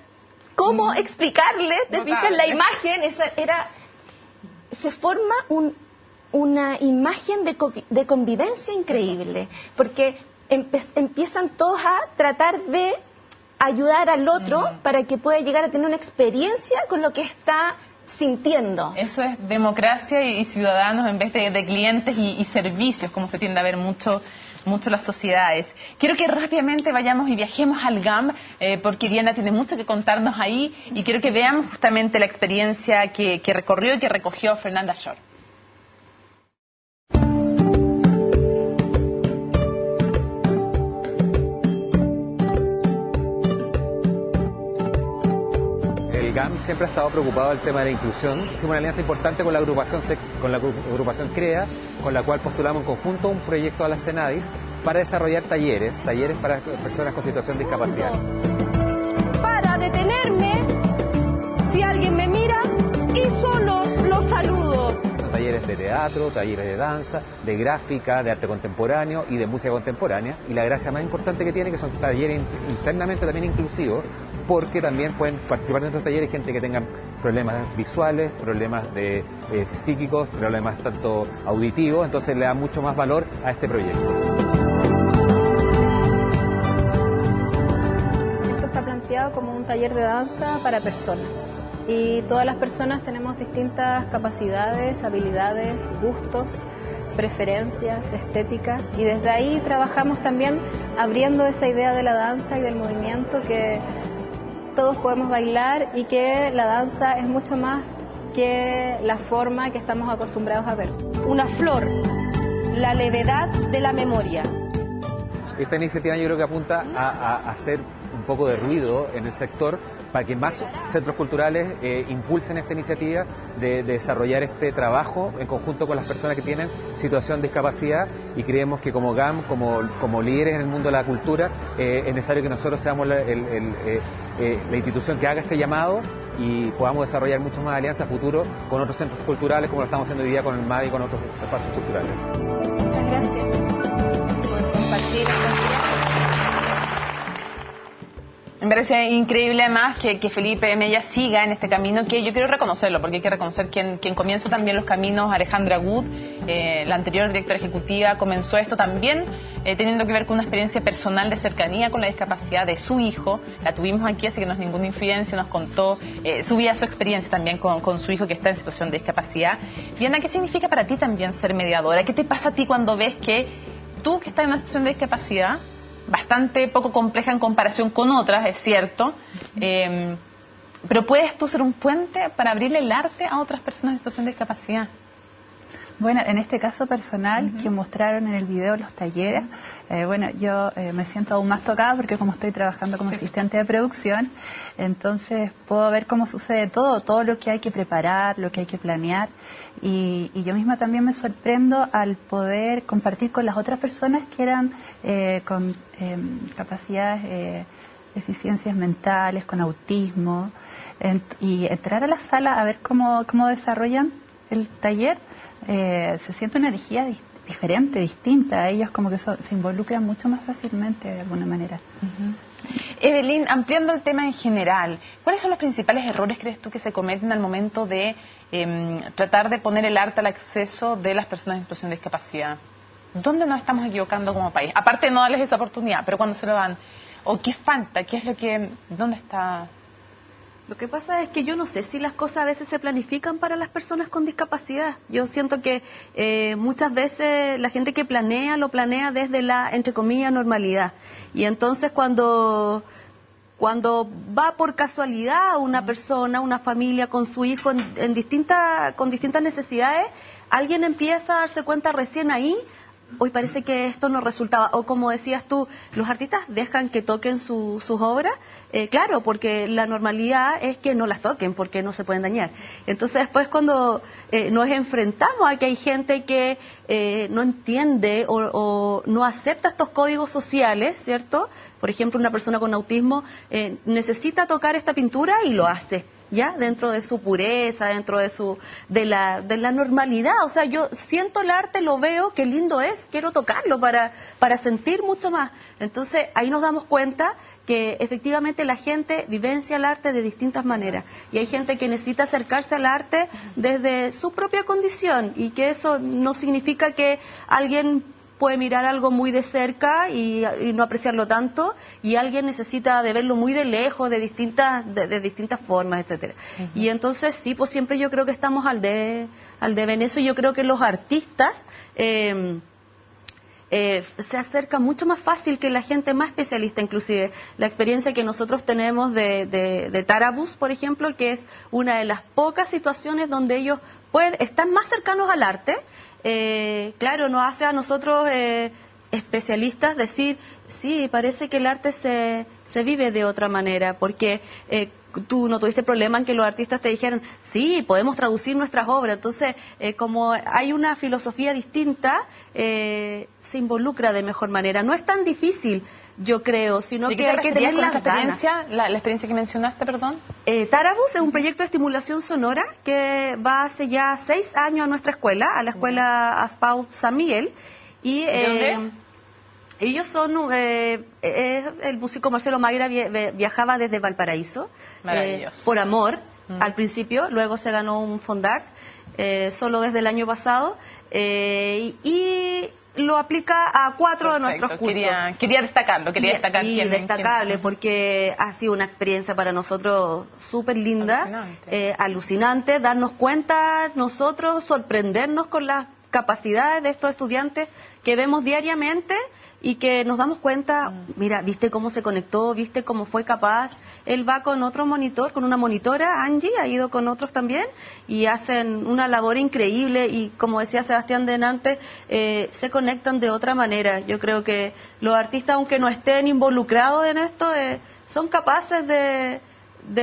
cómo explicarle, te fijas la imagen, se forma una imagen de convivencia increíble, porque empiezan todos a tratar de ayudar al otro para que pueda llegar a tener una experiencia con lo que está sintiendo. Eso es democracia y ciudadanos en vez de clientes y servicios, como se tiende a ver mucho las sociedades. Quiero que rápidamente vayamos y viajemos al GAM, porque Diana tiene mucho que contarnos ahí y quiero que veamos justamente la experiencia que recorrió y que recogió Fernanda Shore. El GAM siempre ha estado preocupado del tema de la inclusión. Hicimos una alianza importante con la agrupación CREA, con la cual postulamos en conjunto un proyecto a la CENADIS para desarrollar talleres para personas con situación de discapacidad. Para detenerme, si alguien me mira, y solo lo saludo. Son talleres de teatro, talleres de danza, de gráfica, de arte contemporáneo y de música contemporánea. Y la gracia más importante que tiene que son talleres internamente también inclusivos, porque también pueden participar de estos talleres gente que tenga problemas visuales, problemas psíquicos, problemas tanto auditivos, entonces le da mucho más valor a este proyecto. Esto está planteado como un taller de danza para personas y todas las personas tenemos distintas capacidades, habilidades, gustos, preferencias, estéticas, y desde ahí trabajamos también abriendo esa idea de la danza y del movimiento, que todos podemos bailar y que la danza es mucho más que la forma que estamos acostumbrados a ver. Una flor, la levedad de la memoria. esta iniciativa yo creo que apunta a hacer un poco de ruido en el sector para que más centros culturales impulsen esta iniciativa de desarrollar este trabajo en conjunto con las personas que tienen situación de discapacidad, y creemos que como GAM, como líderes en el mundo de la cultura, es necesario que nosotros seamos la institución que haga este llamado y podamos desarrollar mucho más alianzas a futuro con otros centros culturales, como lo estamos haciendo hoy día con el MADI y con otros espacios culturales. Muchas gracias por compartir esta. Me parece increíble además que Felipe Mella siga en este camino, que yo quiero reconocerlo, porque hay que reconocer quien comienza también los caminos. Alejandra Wood, la anterior directora ejecutiva, comenzó esto también teniendo que ver con una experiencia personal de cercanía con la discapacidad de su hijo. La tuvimos aquí, así que no es ninguna infidencia, nos contó su vida, su experiencia también con su hijo que está en situación de discapacidad. Diana, ¿qué significa para ti también ser mediadora? ¿Qué te pasa a ti cuando ves que tú, que estás en una situación de discapacidad bastante poco compleja en comparación con otras, es cierto, pero puedes tú ser un puente para abrirle el arte a otras personas en situación de discapacidad? Bueno, en este caso personal que mostraron en el video los talleres, bueno, yo me siento aún más tocada porque como estoy trabajando como asistente de producción, entonces puedo ver cómo sucede todo lo que hay que preparar, lo que hay que planear, y yo misma también me sorprendo al poder compartir con las otras personas que eran con capacidades, deficiencias mentales, con autismo, y entrar a la sala a ver cómo desarrollan el taller. Se siente una energía diferente, distinta. Ellos como que se involucran mucho más fácilmente de alguna manera. Evelyn, ampliando el tema en general, ¿cuáles son los principales errores, crees tú, que se cometen al momento de tratar de poner el arte al acceso de las personas en situación de discapacidad? ¿Dónde nos estamos equivocando como país? Aparte de no darles esa oportunidad, pero cuando se lo dan, ¿o qué falta? ¿Qué es lo que, dónde está? Lo que pasa es que yo no sé si las cosas a veces se planifican para las personas con discapacidad. Yo siento que muchas veces la gente que planea, lo planea desde la, entre comillas, normalidad. Y entonces cuando va por casualidad una persona, una familia con su hijo con distintas necesidades, alguien empieza a darse cuenta recién ahí, hoy parece que esto no resultaba, o como decías tú, los artistas dejan que toquen sus obras, claro, porque la normalidad es que no las toquen, porque no se pueden dañar. Entonces después cuando nos enfrentamos a que hay gente que no entiende o no acepta estos códigos sociales, ¿cierto? Por ejemplo, una persona con autismo necesita tocar esta pintura y lo hace, ya dentro de su pureza, dentro de la normalidad. O sea, yo siento el arte, lo veo, qué lindo es, quiero tocarlo para sentir mucho más. Entonces ahí nos damos cuenta que efectivamente la gente vivencia el arte de distintas maneras, y hay gente que necesita acercarse al arte desde su propia condición, y que eso no significa que alguien puede mirar algo muy de cerca y no apreciarlo tanto, y alguien necesita de verlo muy de lejos, de distintas formas, etcétera. Y entonces sí, pues siempre yo creo que estamos al debe en eso. Yo creo que los artistas se acerca mucho más fácil que la gente más especialista. Inclusive la experiencia que nosotros tenemos de Tarabús, por ejemplo, que es una de las pocas situaciones donde ellos están más cercanos al arte. Claro, nos hace a nosotros especialistas decir, sí, parece que el arte se vive de otra manera, porque tú no tuviste problema en que los artistas te dijeran, sí, podemos traducir nuestras obras. Entonces, como hay una filosofía distinta, se involucra de mejor manera. No es tan difícil, yo creo, sino que hay que tener las experiencia, la experiencia que mencionaste, perdón. Tarabús es un proyecto de estimulación sonora que va hace ya 6 años a nuestra escuela, a la escuela Aspaud San Miguel. Y ellos son, el músico Marcelo Mayra viajaba desde Valparaíso, por amor, al principio, luego se ganó un Fondart, solo desde el año pasado, y lo aplica a 4 de nuestros cursos. Quería destacarlo, destacar. Sí, destacable, porque ha sido una experiencia para nosotros súper linda, alucinante, darnos cuenta nosotros, sorprendernos con las capacidades de estos estudiantes que vemos diariamente, y que nos damos cuenta, mira, viste cómo se conectó, viste cómo fue capaz. Él va con otro monitor, con una monitora, Angie, ha ido con otros también, y hacen una labor increíble, y como decía Sebastián delante, se conectan de otra manera. Yo creo que los artistas, aunque no estén involucrados en esto, son capaces de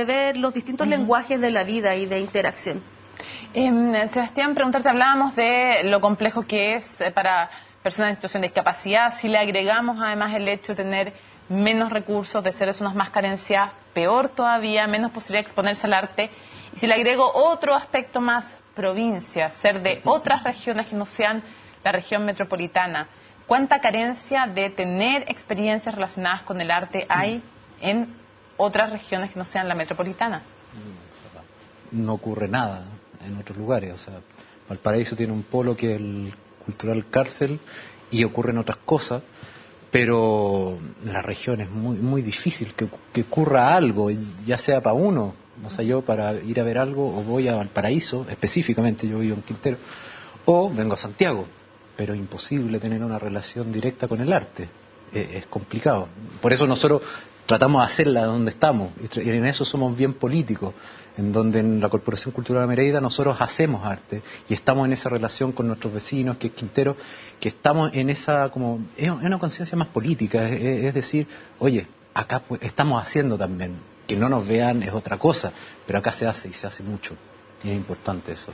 ver los distintos lenguajes de la vida y de interacción. Sebastián, preguntarte, hablábamos de lo complejo que es para personas en situación de discapacidad. Si le agregamos además el hecho de tener menos recursos, de ser unos más carencias, peor todavía, menos posibilidad de exponerse al arte. Y si le agrego otro aspecto más, provincia, ser de otras regiones que no sean la región metropolitana, ¿cuánta carencia de tener experiencias relacionadas con el arte hay en otras regiones que no sean la metropolitana? No ocurre nada en otros lugares. O sea, Valparaíso tiene un polo que es el Cultural Cárcel y ocurren otras cosas, pero en la región es muy difícil que ocurra algo, ya sea para uno. O sea, yo para ir a ver algo o voy a Valparaíso, específicamente yo vivo en Quintero, o vengo a Santiago, pero imposible tener una relación directa con el arte. Es complicado. Por eso nosotros tratamos de hacerla donde estamos, y en eso somos bien políticos, en donde en la Corporación Cultural de Mérida nosotros hacemos arte y estamos en esa relación con nuestros vecinos, que es Quintero, que estamos en esa, como, es una conciencia más política, es decir, oye, acá pues, estamos haciendo también, que no nos vean es otra cosa, pero acá se hace y se hace mucho, y es importante eso.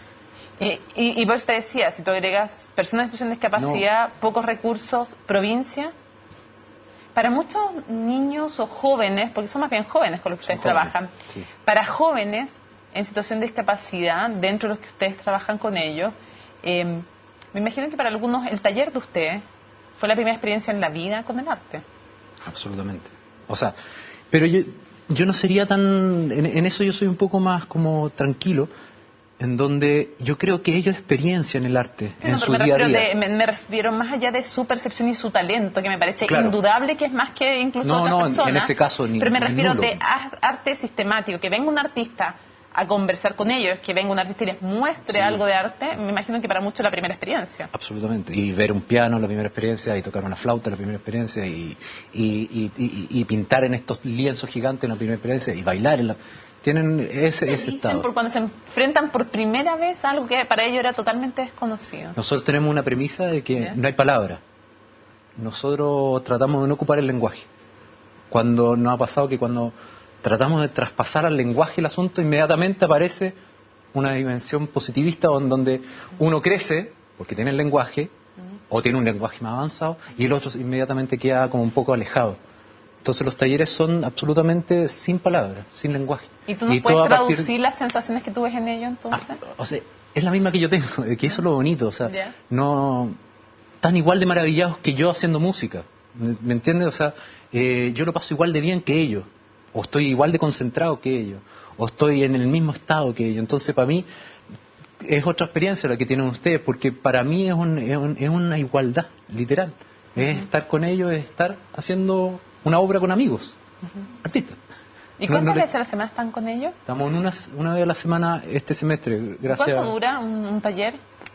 Y por eso te decía, si tú agregas personas en situación de discapacidad, pocos recursos, provincia. Para muchos niños o jóvenes, porque son más bien jóvenes con los que ustedes trabajan, sí. Para jóvenes en situación de discapacidad, dentro de los que ustedes trabajan con ellos, me imagino que para algunos el taller de ustedes fue la primera experiencia en la vida con el arte. Absolutamente. O sea, pero yo no sería tan... En eso yo soy un poco más como tranquilo, en donde yo creo que ellos experiencian el arte en su día a día. Me refiero más allá de su percepción y su talento, que me parece indudable que es más que incluso otras personas. En ese caso pero me refiero de arte sistemático, que venga un artista a conversar con ellos, que venga un artista y les muestre algo de arte, me imagino que para muchos es la primera experiencia. Absolutamente. Y ver un piano la primera experiencia, y tocar una flauta la primera experiencia, y pintar en estos lienzos gigantes la primera experiencia, y bailar en la... Tienen ese estado. Por cuando se enfrentan por primera vez a algo que para ellos era totalmente desconocido. Nosotros tenemos una premisa de que no hay palabra. Nosotros tratamos de no ocupar el lenguaje. Cuando nos ha pasado que cuando tratamos de traspasar al lenguaje el asunto, inmediatamente aparece una dimensión positivista donde uno crece, porque tiene el lenguaje, o tiene un lenguaje más avanzado, y el otro inmediatamente queda como un poco alejado. Entonces los talleres son absolutamente sin palabras, sin lenguaje. ¿Y tú nos puedes traducir las sensaciones que tú ves en ellos entonces? O sea, es la misma que yo tengo, que eso es lo bonito, o sea, no tan igual de maravillados que yo haciendo música, ¿me entiendes? O sea, yo lo paso igual de bien que ellos, o estoy igual de concentrado que ellos, o estoy en el mismo estado que ellos. Entonces para mí es otra experiencia la que tienen ustedes, porque para mí es una igualdad, literal. Es estar con ellos, es estar haciendo una obra con amigos, artistas. ¿Y cuántas veces a la semana están con ellos? Estamos una vez a la semana este semestre, gracias. ¿Cuánto dura un taller?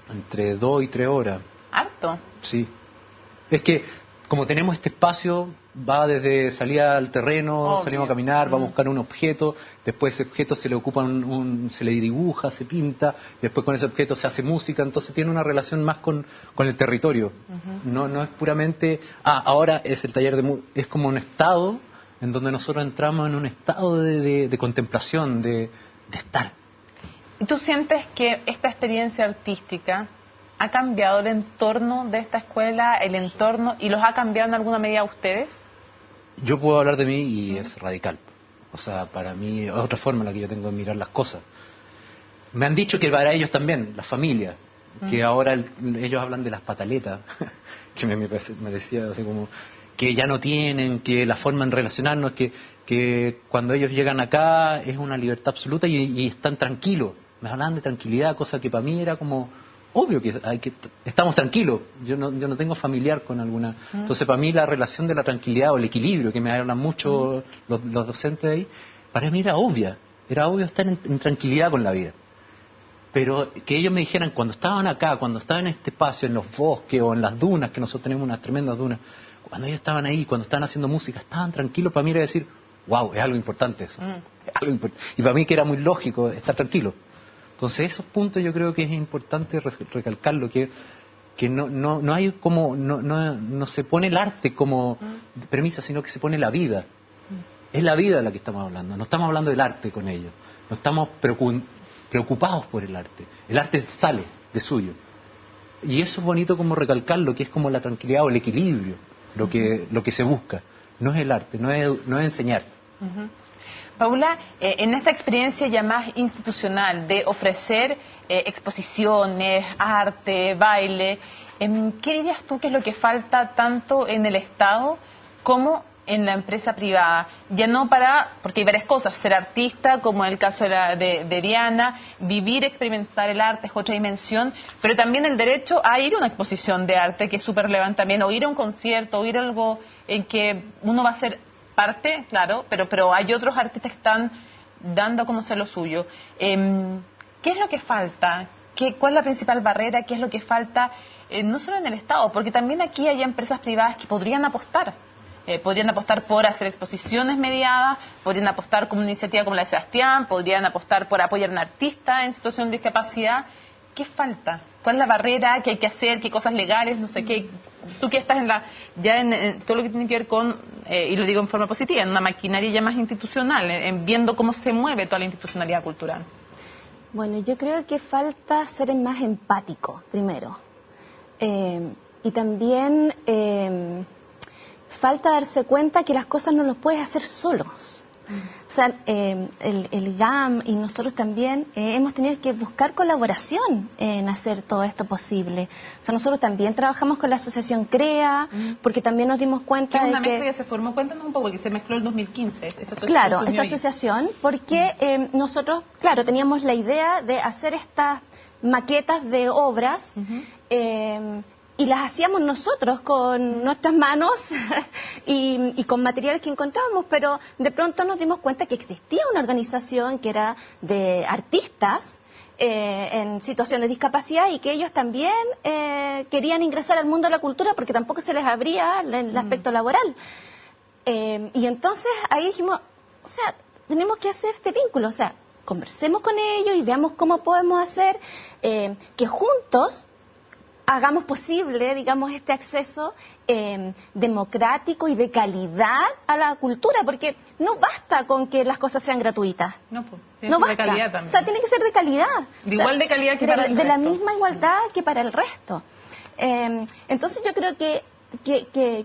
Entre 2 y 3 horas. ¿Harto? Sí. Es que como tenemos este espacio, va desde salir al terreno, salimos a caminar, vamos a buscar un objeto, después ese objeto se le ocupa se le dibuja, se pinta, después con ese objeto se hace música, entonces tiene una relación más con el territorio. No es puramente, ahora es el taller es como un estado en donde nosotros entramos en un estado de contemplación, de estar. ¿Y tú sientes que esta experiencia artística ha cambiado el entorno de esta escuela, el entorno, y los ha cambiado en alguna medida a ustedes? Yo puedo hablar de mí y es radical. O sea, para mí es otra forma en la que yo tengo de mirar las cosas. Me han dicho que para ellos también, las familias, que ahora ellos hablan de las pataletas, que me decía así como que ya no tienen, que la forma en relacionarnos, que cuando ellos llegan acá es una libertad absoluta y están tranquilos. Me hablaban de tranquilidad, cosa que para mí era como obvio que estamos tranquilos. Yo no tengo familiar con alguna. Entonces para mí la relación de la tranquilidad o el equilibrio, que me hablan mucho los docentes de ahí, para mí era obvia. Era obvio estar en tranquilidad con la vida. Pero que ellos me dijeran cuando estaban acá, cuando estaban en este espacio, en los bosques o en las dunas, que nosotros tenemos unas tremendas dunas, cuando ellos estaban ahí, cuando estaban haciendo música, estaban tranquilos, para mí era decir, wow, es algo importante eso. Es algo y para mí que era muy lógico estar tranquilo. Entonces esos puntos yo creo que es importante recalcarlo, que no hay como, no se pone el arte como premisa, sino que se pone la vida. Es la vida de la que estamos hablando, no estamos hablando del arte con ellos, no estamos preocupados por el arte sale de suyo. Y eso es bonito como recalcarlo, que es como la tranquilidad o el equilibrio, lo que se busca. No es el arte, no es enseñar. Paula, en esta experiencia ya más institucional de ofrecer exposiciones, arte, baile, ¿qué dirías tú que es lo que falta tanto en el Estado como en la empresa privada? Ya no porque hay varias cosas, ser artista, como en el caso de Diana, vivir, experimentar el arte es otra dimensión, pero también el derecho a ir a una exposición de arte, que es súper relevante también, o ir a un concierto, o ir a algo en que uno va a ser parte, claro, pero hay otros artistas que están dando a conocer lo suyo. ¿Qué es lo que falta? ¿Cuál es la principal barrera? ¿Qué es lo que falta? No solo en el Estado, porque también aquí hay empresas privadas que podrían apostar. Podrían apostar por hacer exposiciones mediadas, podrían apostar como una iniciativa como la de Sebastián, podrían apostar por apoyar a un artista en situación de discapacidad. ¿Qué falta? ¿Cuál es la barrera? ¿Qué hay que hacer? ¿Qué cosas legales? No sé qué. Tú que estás en todo lo que tiene que ver con, y lo digo en forma positiva, en una maquinaria ya más institucional, en viendo cómo se mueve toda la institucionalidad cultural. Bueno, yo creo que falta ser más empático, primero. Y también falta darse cuenta que las cosas no las puedes hacer solos. O sea, el GAM y nosotros también hemos tenido que buscar colaboración en hacer todo esto posible. O sea, nosotros también trabajamos con la asociación CREA, porque también nos dimos cuenta de que... ¿Qué es una mezcla que se formó? Cuéntanos un poco, porque se mezcló en 2015. Claro, esa asociación, porque nosotros, claro, teníamos la idea de hacer estas maquetas de obras, y las hacíamos nosotros con nuestras manos y con materiales que encontrábamos, pero de pronto nos dimos cuenta que existía una organización que era de artistas en situación de discapacidad y que ellos también querían ingresar al mundo de la cultura porque tampoco se les abría el aspecto laboral. Y entonces ahí dijimos, o sea, tenemos que hacer este vínculo, o sea, conversemos con ellos y veamos cómo podemos hacer que juntos hagamos posible, digamos, este acceso democrático y de calidad a la cultura, porque no basta con que las cosas sean gratuitas. No basta. De calidad también. O sea, tiene que ser de calidad. Igual de calidad que para el resto. De la misma igualdad que para el resto. Entonces yo creo que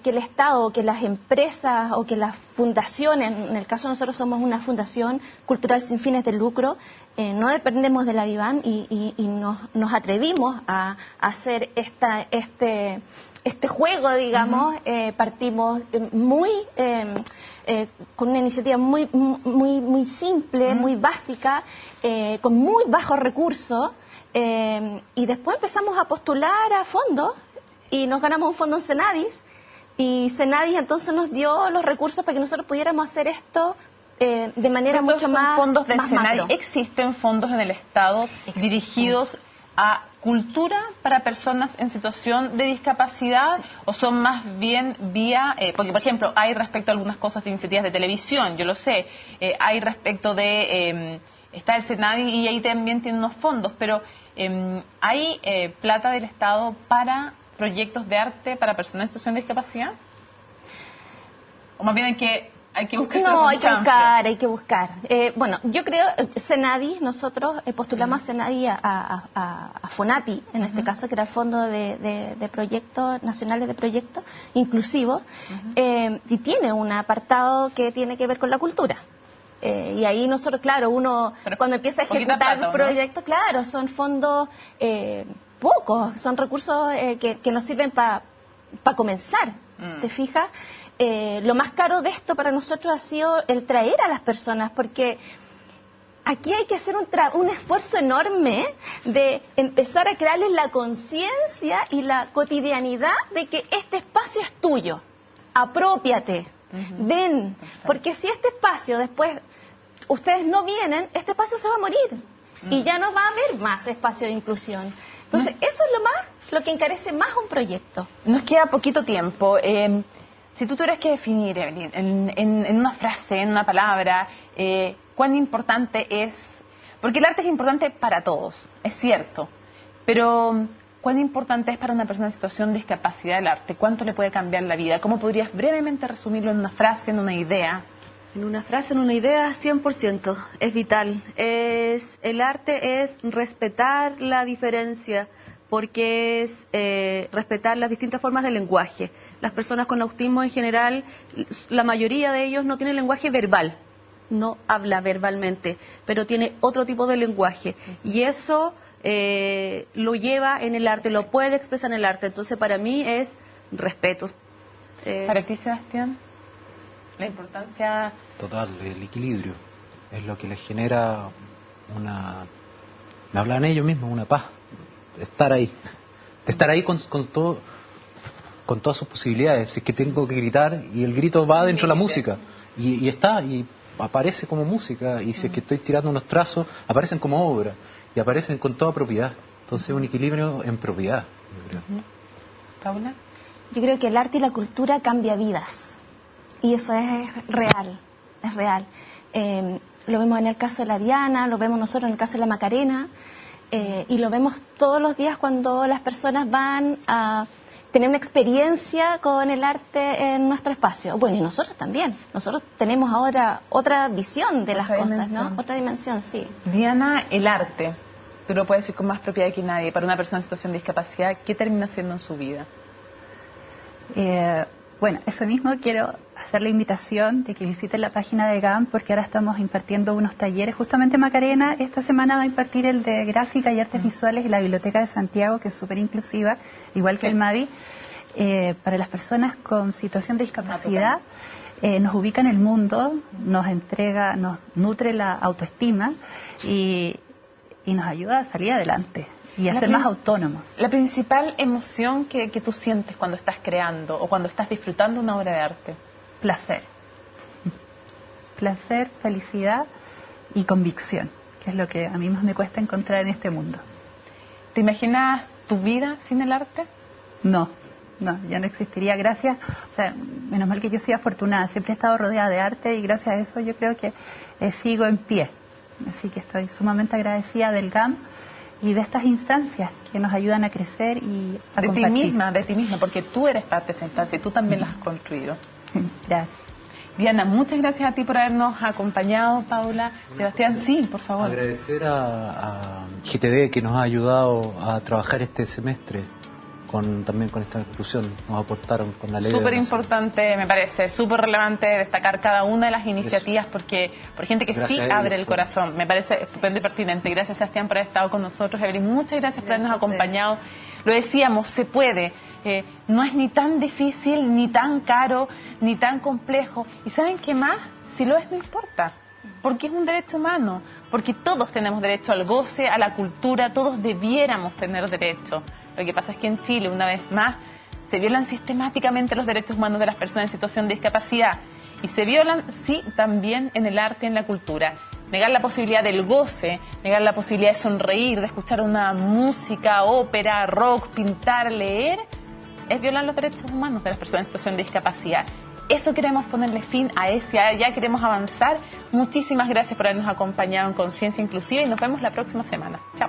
el Estado, que las empresas o que las fundaciones, en el caso de nosotros somos una fundación cultural sin fines de lucro, no dependemos de la DIVAN y nos atrevimos a hacer este juego, digamos. Partimos con una iniciativa muy simple, muy básica, con muy bajos recursos, y después empezamos a postular a fondos y nos ganamos un fondo en Senadis, y Senadis entonces nos dio los recursos para que nosotros pudiéramos hacer esto de manera mucho más fondos del más Senadis. macro. ¿Existen fondos en el Estado dirigidos a cultura para personas en situación de discapacidad, o son más bien vía, porque por ejemplo hay respecto a algunas cosas de iniciativas de televisión, yo lo sé, hay respecto de, está el Senadis y ahí también tiene unos fondos, pero ¿hay plata del Estado para proyectos de arte para personas en situación de discapacidad? ¿O más bien hay que buscar? No, hay que buscar. Bueno, yo creo, Senadis, nosotros postulamos a Senadis a FONAPI, en este caso, que era el Fondo de Proyectos Nacionales de Proyectos Inclusivos, y tiene un apartado que tiene que ver con la cultura. Y ahí nosotros, claro, cuando empieza a ejecutar proyectos, ¿no? Claro, son fondos pocos, son recursos que nos sirven para comenzar, ¿te fijas? Lo más caro de esto para nosotros ha sido el traer a las personas, porque aquí hay que hacer un esfuerzo enorme de empezar a crearles la conciencia y la cotidianidad de que este espacio es tuyo, aprópiate, ven, porque si este espacio después ustedes no vienen, este espacio se va a morir y ya no va a haber más espacio de inclusión. Entonces, eso es lo que encarece más un proyecto. Nos queda poquito tiempo. Si tú tuvieras que definir, Evelyn, en una frase, en una palabra, cuán importante es, porque el arte es importante para todos, es cierto, pero cuán importante es para una persona en situación de discapacidad el arte, cuánto le puede cambiar la vida, ¿cómo podrías brevemente resumirlo en una frase, en una idea? En una frase, en una idea, 100%, es vital. El arte es respetar la diferencia, porque es respetar las distintas formas de lenguaje. Las personas con autismo en general, la mayoría de ellos no tienen lenguaje verbal, no habla verbalmente, pero tiene otro tipo de lenguaje. Y eso lo lleva en el arte, lo puede expresar en el arte. Entonces, para mí es respeto. ¿Para ti, Sebastián? La importancia... Total, el equilibrio. Es lo que les genera una... Me hablan ellos mismos, una paz. Estar ahí. De estar ahí con todo, con todas sus posibilidades. Si es que tengo que gritar y el grito va dentro de la música. Y está, y aparece como música. Y si es que estoy tirando unos trazos, aparecen como obra. Y aparecen con toda propiedad. Entonces un equilibrio en propiedad, yo creo. ¿Paula? Yo creo que el arte y la cultura cambia vidas. Y eso es real, es real. Lo vemos en el caso de la Diana, lo vemos nosotros en el caso de la Macarena, y lo vemos todos los días cuando las personas van a tener una experiencia con el arte en nuestro espacio. Bueno, y nosotros también. Nosotros tenemos ahora otra visión de las cosas, ¿no? Otra dimensión, sí. Diana, el arte, tú lo puedes decir con más propiedad que nadie, para una persona en situación de discapacidad, ¿qué termina siendo en su vida? Bueno, eso mismo, quiero hacer la invitación de que visiten la página de GAM, porque ahora estamos impartiendo unos talleres. Justamente Macarena esta semana va a impartir el de gráfica y artes visuales en la Biblioteca de Santiago, que es súper inclusiva, igual que el MAVI. Para las personas con situación de discapacidad, nos ubica en el mundo, nos entrega, nos nutre la autoestima y nos ayuda a salir adelante y a ser más autónomos. La principal emoción que tú sientes cuando estás creando o cuando estás disfrutando una obra de arte. Placer. Placer, felicidad y convicción, que es lo que a mí más me cuesta encontrar en este mundo. ¿Te imaginas tu vida sin el arte? No, ya no existiría. Gracias, o sea, menos mal que yo soy afortunada, siempre he estado rodeada de arte y gracias a eso yo creo que sigo en pie. Así que estoy sumamente agradecida del GAM y de estas instancias que nos ayudan a crecer y a compartir. De ti misma, porque tú eres parte de esa instancia y tú también la has construido. Gracias. Diana, muchas gracias a ti por habernos acompañado, Paula. Sebastián, sí, por favor. Agradecer a GTD, que nos ha ayudado a trabajar este semestre también con esta inclusión. Nos aportaron con la ley. Súper importante, me parece, súper relevante destacar cada una de las iniciativas porque por gente que sí abre el corazón. Me parece estupendo y pertinente. Gracias, Sebastián, por haber estado con nosotros. Evelyn, muchas gracias por habernos acompañado. Lo decíamos, se puede. No es ni tan difícil, ni tan caro, ni tan complejo. ¿Y saben qué más? Si lo es, no importa. Porque es un derecho humano. Porque todos tenemos derecho al goce, a la cultura. Todos debiéramos tener derecho. Lo que pasa es que en Chile, una vez más, se violan sistemáticamente los derechos humanos de las personas en situación de discapacidad. Y se violan, sí, también en el arte y en la cultura. Negar la posibilidad del goce, negar la posibilidad de sonreír, de escuchar una música, ópera, rock, pintar, leer, es violar los derechos humanos de las personas en situación de discapacidad. Eso queremos ponerle fin a ese, ya queremos avanzar. Muchísimas gracias por habernos acompañado en Conciencia Inclusiva y nos vemos la próxima semana. Chao.